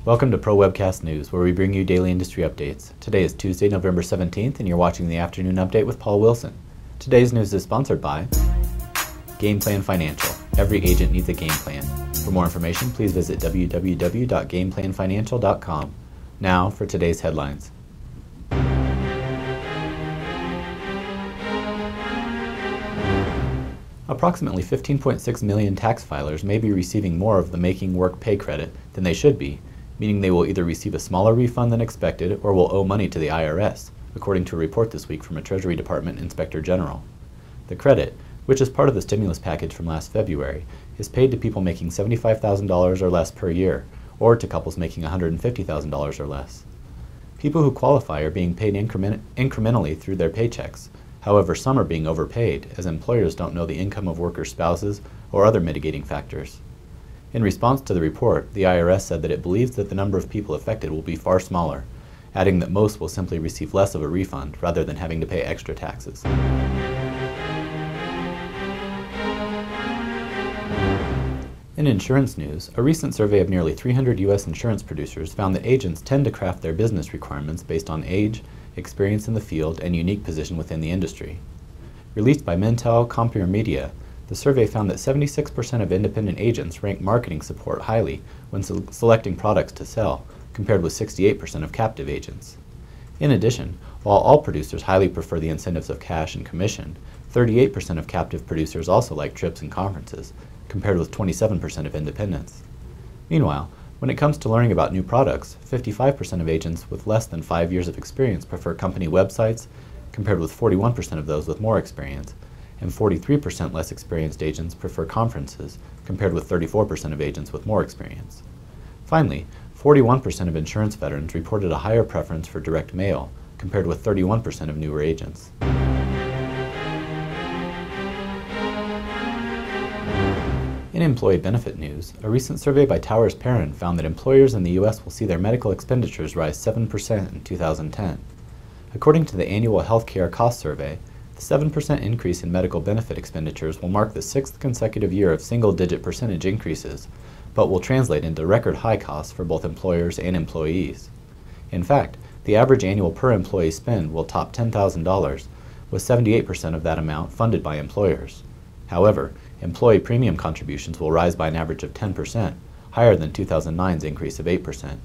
Welcome to Pro Webcast News, where we bring you daily industry updates. Today is Tuesday, November 17th, and you're watching the Afternoon Update with Paul Wilson. Today's news is sponsored by Game Plan Financial. Every agent needs a game plan. For more information, please visit www.gameplanfinancial.com. Now for today's headlines. Approximately 15.6 million tax filers may be receiving more of the Making Work Pay credit than they should be, meaning they will either receive a smaller refund than expected or will owe money to the IRS, according to a report this week from a Treasury Department Inspector General. The credit, which is part of the stimulus package from last February, is paid to people making $75,000 or less per year, or to couples making $150,000 or less. People who qualify are being paid incrementally through their paychecks. However, some are being overpaid, as employers don't know the income of workers' spouses or other mitigating factors. In response to the report, the IRS said that it believes that the number of people affected will be far smaller, adding that most will simply receive less of a refund rather than having to pay extra taxes. In insurance news, a recent survey of nearly 300 U.S. insurance producers found that agents tend to craft their business requirements based on age, experience in the field, and unique position within the industry. Released by Mintel Computermedia, the survey found that 76% of independent agents rank marketing support highly when selecting products to sell, compared with 68% of captive agents. In addition, while all producers highly prefer the incentives of cash and commission, 38% of captive producers also like trips and conferences, compared with 27% of independents. Meanwhile, when it comes to learning about new products, 55% of agents with less than 5 years of experience prefer company websites, compared with 41% of those with more experience, and 43% less experienced agents prefer conferences, compared with 34% of agents with more experience. Finally, 41% of insurance veterans reported a higher preference for direct mail, compared with 31% of newer agents. In employee benefit news, a recent survey by Towers Perrin found that employers in the U.S. will see their medical expenditures rise 7% in 2010. According to the annual Healthcare Cost Survey, the 7% increase in medical benefit expenditures will mark the 6th consecutive year of single-digit percentage increases, but will translate into record high costs for both employers and employees. In fact, the average annual per employee spend will top $10,000, with 78% of that amount funded by employers. However, employee premium contributions will rise by an average of 10%, higher than 2009's increase of 8%.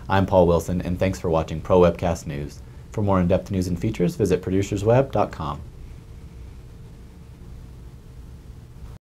I'm Paul Wilson, and thanks for watching Pro Webcast News. For more in-depth news and features, visit producersweb.com.